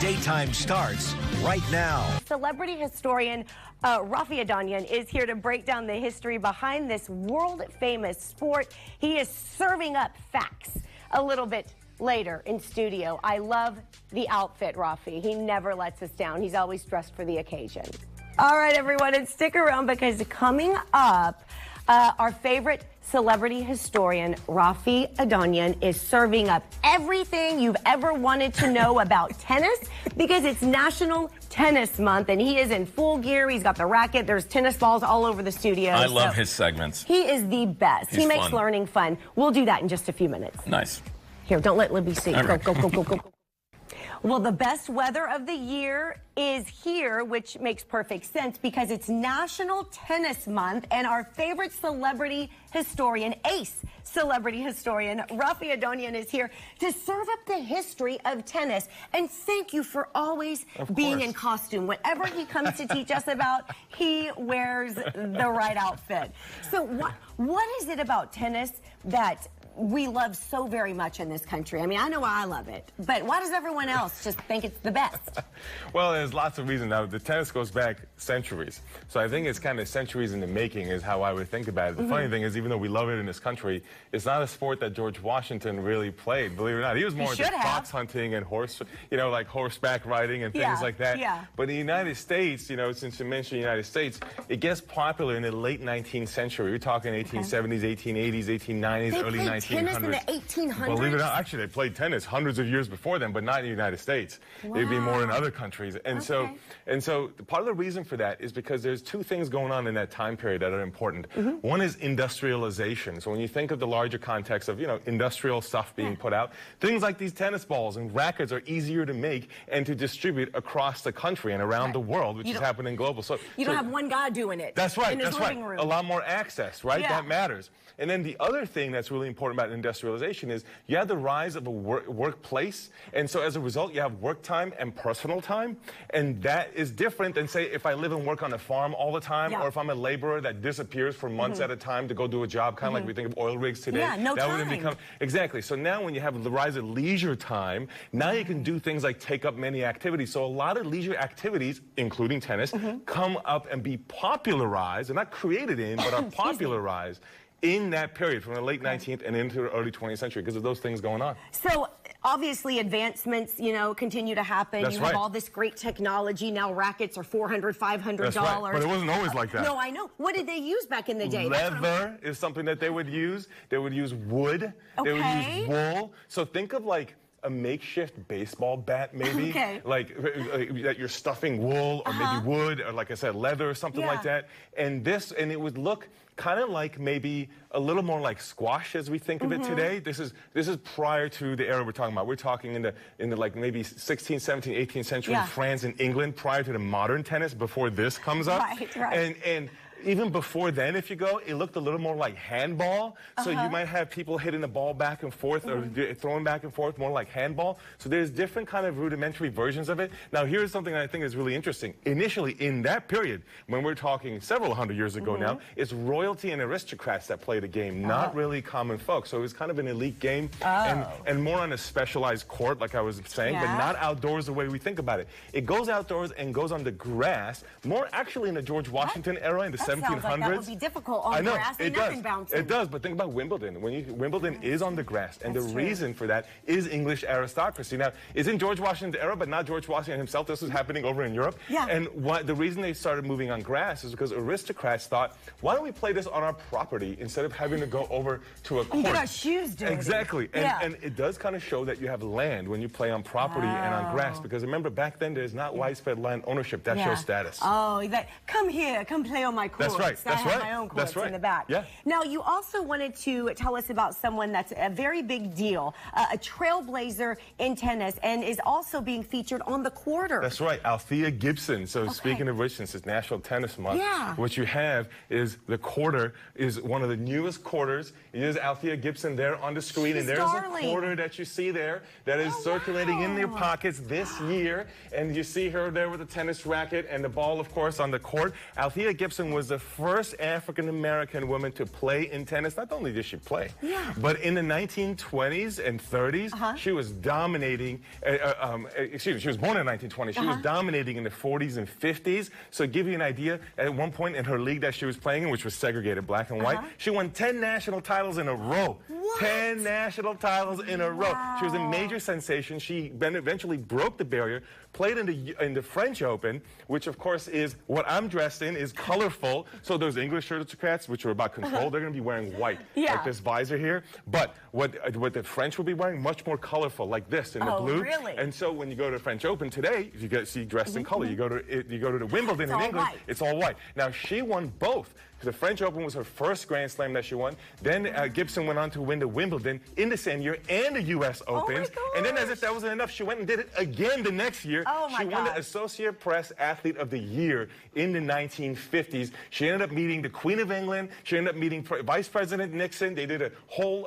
Daytime starts right now. Celebrity historian Raffi Andonian is here to break down the history behind this world-famous sport. He is serving up facts a little bit later in studio. I love the outfit, Raffi. He never lets us down. He's always dressed for the occasion. All right, everyone, and stick around because coming up, our favorite celebrity historian, Raffi Andonian, is serving up everything you've ever wanted to know about tennis because it's National Tennis Month, and he is in full gear. He's got the racket. There's tennis balls all over the studio. I love his segments. He is the best. He makes learning fun. We'll do that in just a few minutes. Nice. Here, don't let Libby see. All right. Go. Well, the best weather of the year is here, which makes perfect sense because it's National Tennis Month, and our favorite celebrity historian, ace celebrity historian, Raffi Andonian, is here to serve up the history of tennis. And thank you for always being in costume. Whatever he comes to teach us about, he wears the right outfit. So what is it about tennis that we love so very much in this country? I mean, I know why I love it, but why does everyone else just think it's the best? Well, there's lots of reasons. Now, the tennis goes back centuries. So I think it's kind of centuries in the making is how I would think about it. The funny thing is, even though we love it in this country, it's not a sport that George Washington really played, believe it or not. He was more into fox hunting and like horseback riding and things like that. Yeah. But in the United States, since you mentioned the United States, it gets popular in the late 19th century. We're talking 1870s, 1880s, 1890s, early 1900s. Tennis in the 1800s? Believe it or not, actually, they played tennis hundreds of years before them, but not in the United States. Wow. It'd be more in other countries. And so part of the reason for that is because there's two things going on in that time period that are important. One is industrialization. So when you think of the larger context of, industrial stuff being put out, things like these tennis balls and rackets are easier to make and to distribute across the country and around the world, which is happening global. So you don't have one guy doing it. That's right. In his living room. A lot more access, right? That matters. And then the other thing that's really important about industrialization is you have the rise of a workplace, and so as a result, you have work time and personal time, and that is different than, say, if I live and work on a farm all the time, or if I'm a laborer that disappears for months at a time to go do a job, kind of like we think of oil rigs today. Yeah, no time. Wouldn't become exactly. So now when you have the rise of leisure time, now you can do things like take up many activities. So a lot of leisure activities, including tennis, come up and be popularized, and not created in, but are popularized in that period from the late 19th and into the early 20th century because of those things going on. So obviously advancements, continue to happen. That's you have all this great technology. Now rackets are $400, $500. That's right. But it wasn't always like that. No, I know. What did they use back in the day? Leather is something that they would use. They would use wood. They would use wool. So think of like a makeshift baseball bat, maybe, like that you're stuffing wool or maybe wood or, like I said, leather or something like that. And it would look kind of like maybe a little more like squash as we think of it today. This is prior to the era we're talking about. We're talking in the like maybe 16th, 17th, 18th century in France and England, prior to the modern tennis, before this comes up. Right. And even before then, if you go, it looked a little more like handball. So you might have people hitting the ball back and forth or throwing back and forth, more like handball. So there's different kind of rudimentary versions of it. Now, here's something that I think is really interesting. Initially, in that period, when we're talking several hundred years ago now, it's royalty and aristocrats that play the game, not really common folk. So it was kind of an elite game and more on a specialized court, like I was saying, but not outdoors the way we think about it. It goes outdoors and goes on the grass, more actually in the George Washington era, in the 1700s. Sounds like that would be difficult on grass and nothing bouncing. It does, but think about Wimbledon. Wimbledon is on the grass, and the reason for that is English aristocracy. Now, it's in George Washington's era, but not George Washington himself. This was happening over in Europe. And the reason they started moving on grass is because aristocrats thought, why don't we play this on our property instead of having to go over to a court? Get our shoes dirty. Exactly. And it does kind of show that you have land when you play on property and on grass, because remember, back then, there's not widespread land ownership. That shows status. Oh, come here, come play on my court. That's right. That's right. My own courts in the back. Yeah. Now, you also wanted to tell us about someone that's a very big deal, a trailblazer in tennis, and is also being featured on the Quarter. That's right, Althea Gibson. So speaking of which, since it's National Tennis Month, what you have is the Quarter is one of the newest quarters. It is Althea Gibson there on the screen, and there's a quarter that you see there that is circulating in your pockets this year, and you see her there with a tennis racket and the ball, of course, on the court. Althea Gibson was the first African-American woman to play in tennis. Not only did she play, but in the 1920s and 30s, she was dominating. Excuse me, she was born in the 1920s. She was dominating in the 40s and 50s. So to give you an idea, at one point in her league that she was playing in, which was segregated black and white, she won 10 national titles in a row. What? 10 national titles in a row. She was a major sensation. She eventually broke the barrier, played in the French Open, which of course is what I'm dressed in, is colorful. So those English aristocrats, which are about control, they're going to be wearing white, like this visor here. But what the French will be wearing, much more colorful, like this in the blue. Really? And so when you go to the French Open today, you see dressed in color. You go to the Wimbledon in England, it's all white. Now she won both. The French Open was her first Grand Slam that she won. Then Gibson went on to win the Wimbledon in the same year and the U.S. Opens. And then, as if that wasn't enough, she went and did it again the next year. She won the Associated Press Athlete of the Year in the 1950s. She ended up meeting the Queen of England. She ended up meeting Vice President Nixon. They did a whole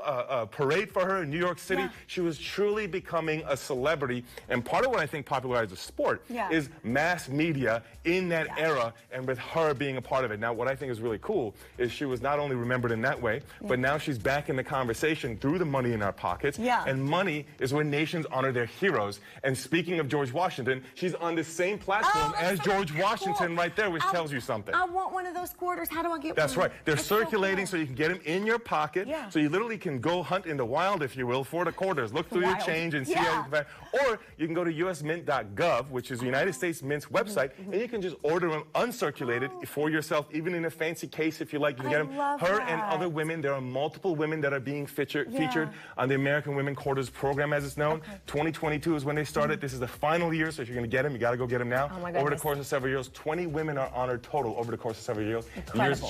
parade for her in New York City. She was truly becoming a celebrity. And part of what I think popularized the sport is mass media in that era, and with her being a part of it. Now, what I think is really cool is she was not only remembered in that way, but now she's back in the conversation through the money in our pockets. And money is when nations honor their heroes. And speaking of George Washington, she's on the same platform as George Washington right there, which tells you something. I want one of those quarters. How do I get one? That's right. They're circulating so you can get them in your pocket. So you literally can go hunt in the wild, if you will, for the quarters. Look through your change and see how you can find. Or you can go to usmint.gov, which is the United States Mint's website, and you can just order them uncirculated for yourself, even in a fancy case if you like. You can get them. Her and other women. There are multiple women that are being featured on the American Women Quarters program, as it's known. 2022 is when they started. This is the final year, so if you're going to get them, you got to go get them now. Over the course of several years, 20 women are honored total over the course of several years.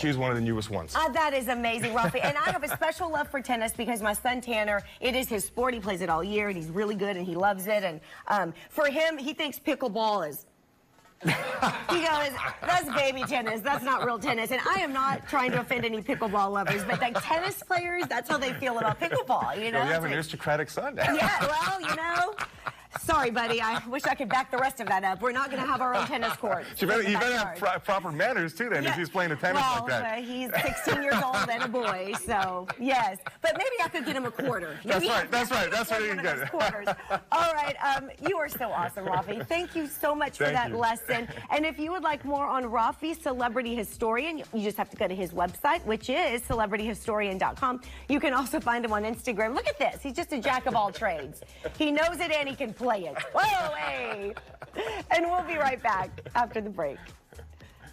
She's one of the newest ones. That is amazing, Raffi. And I have a special love for tennis because my son Tanner, it is his sport. He plays it all year, and he's really good, and he loves it. And for him, he thinks pickleball is... He goes, that's baby tennis. That's not real tennis. And I am not trying to offend any pickleball lovers, but like tennis players, that's how they feel about pickleball, you know? Well, you have an aristocratic son now. Yeah, well, you know... Sorry, buddy. I wish I could back the rest of that up. We're not going to have our own tennis court. You better have proper manners, too, then, if he's playing a tennis like that. He's 16 years old and a boy, so, yes. But maybe I could get him a quarter. That's right. That's what you can get. Quarters. All right. You are so awesome, Raffi. Thank you so much for that lesson. And if you would like more on Raffi, Celebrity Historian, you just have to go to his website, which is celebrityhistorian.com. You can also find him on Instagram. Look at this. He's just a jack of all trades. He knows it and he can play it. Whoa, hey. And we'll be right back after the break.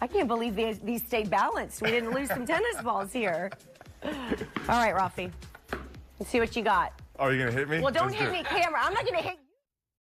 I can't believe these stayed balanced. We didn't lose some tennis balls here. All right, Raffi. Let's see what you got. Oh, are you going to hit me? Well, don't hit me, camera. I'm not going to hit